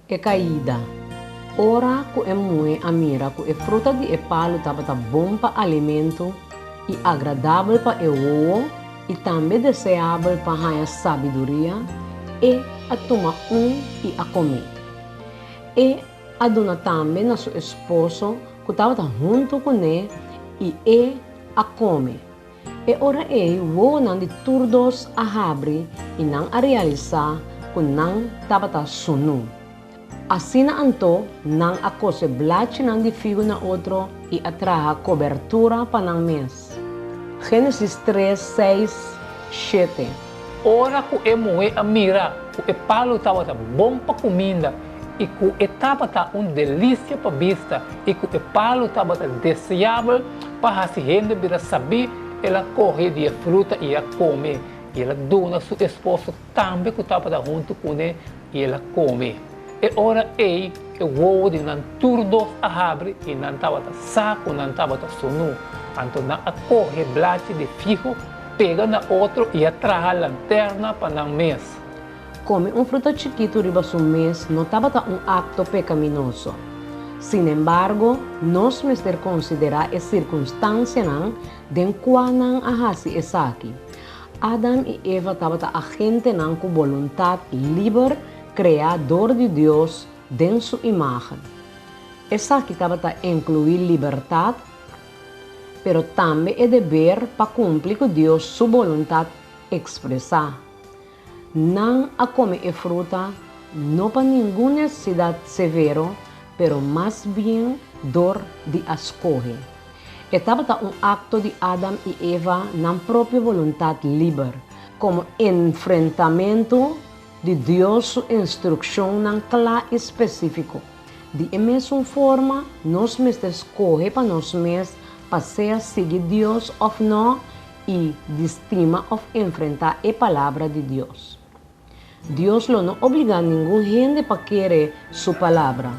é caída. Ora que é muito amira que é fruta de palo tá bom para alimento e agradável para o e também desejável para a sabedoria e a tomar e a comer. E a dona também na seu esposo que estava junto com ele e a comer. E ora o não de turdos a abrir e não a realizar que não estava sunu. Assim anto, não a cose blate não de figo na outro e atraha cobertura para não mês. Gênesis 3, 6, 7. Ora que é muito amira, que é palo estava bom para comida e que estava delícia para vista e que é palo estava desejável para a gente vir saber ela corre de fruta e a comer. E ela dona seu esposo também que estava junto com ele e ela come. E ora o ovo de não turdos a abrir e não estava saco, não estava sonu. Então não a corre blate de figo, pega na outro e atrai a lanterna para não mês. Come fruto chiquito riba su mês não estava acto pecaminoso. Sin embargo, nós mister considerar a circunstância de qual não a hasi esaki. Adam e Eva estavam agente com vontade livre, criador de Deus, em sua imagem. Esaki estava incluir liberdade, pero também é dever para cumprir com Deus sua vontade expressar. Não a comer fruta, não para nenhuma necessidade severa, pero mais bem dor de escolher. Estava acto de Adam e Eva na própria vontade livre, como enfrentamento de Deus sua instrução não clara e específico. De mesma forma, nós mesmos escolhemos para nós mesmos para seguir Deus ou não e de estima ou enfrentar a palavra de Deus. Deus não obriga ninguém gente para querer sua palavra.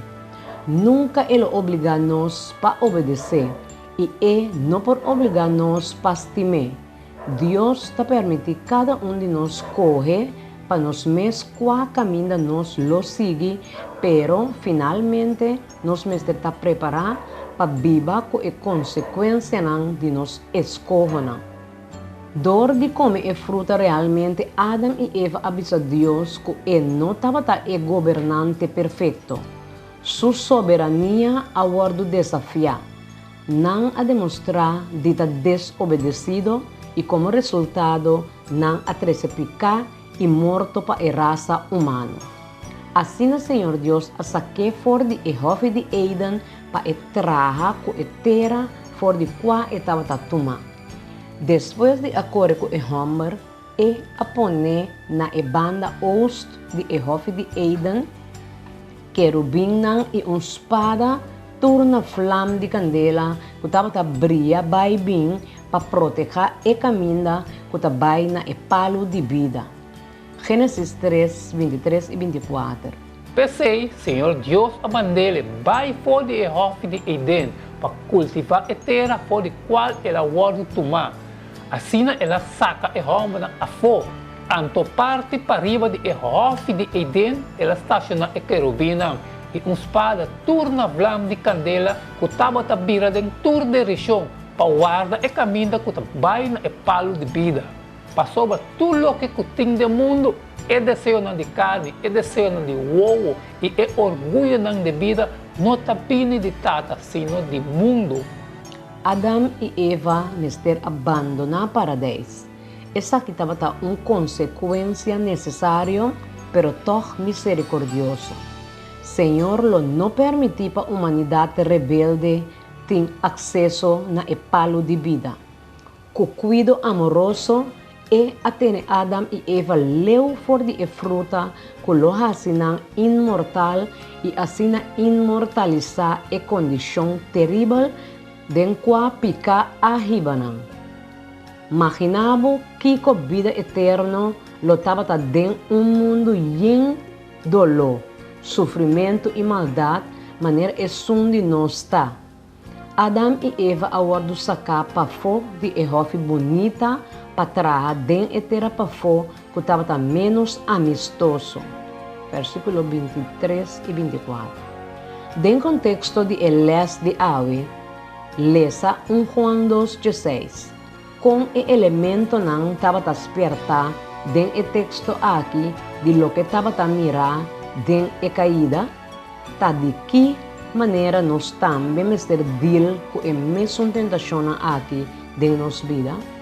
Nunca ele obriga nós para obedecer e não por obrigar nós para estimar. Deus está permitindo cada de nós correr para nós mesmos qual caminho nós lo seguir, pero finalmente nós mesmos está preparados para viver com a consequência de nós escolha. Dor de comer fruta realmente Adam e Eva avisa Deus que ele não estava o governante perfeito. Sua soberania a bordo desafiar, não a demonstrar de estar desobedecido e como resultado não a trepicar e morto para a raça humana. Assim o Senhor Deus a saque fora de Hof de Eden para trazer com a terra fora de qual estava tomando. Depois de acordo com o Homer, a pôr na banda oeste de Hof de Eden, querubim e uma espada turna flama de candela que estava brilha bem para proteger a caminho que estava na palo de vida. Gênesis 3, 23 e 24. Pensei, Senhor Deus a bandele vai fora de Hof de Eden para cultivar a terra fora de qual ela guarda tomar. Assim ela saca a Roma a fogo. Anto parte para riba de Hof de Eden, ela estaciona a querubina e uma espada turna vlam de candela que estava a vira de tur de região para guardar a caminho que vai na palo de vida. Passou para tudo o que tem do mundo, é desejo de carne, é desejo de ovo e é orgulho de vida, não está de tata, sino de mundo. Adam e Eva mister abandonar o paraíso. Essa aqui estava uma consequência necessária, pero toch misericordioso. Senhor não permitiu para a humanidade rebelde ter acesso na palo de vida. Com cuidado amoroso, até Adam e Eva leu fora de fruta, que lo hacen imortal e assim imortalizar a condição terrível de qual pica arriba. Imaginava que a vida eterna lo estava dentro mundo lleno de dolor, sofrimento e maldade, maneira de nós está. Adam e Eva aguardam sacar para fora de Hof bonita para trás dentro e terra para fora que estava menos amistoso. versículos 23 e 24. Dentro contexto de Elés de Ave, lesa 1 Juan 2:16, com o elemento não estava despertar dentro o texto aqui de lo que estava a mirar dentro a caída, tá de que maneira nós também vamos ter deal com a mesma tentação aqui dentro nossa vida.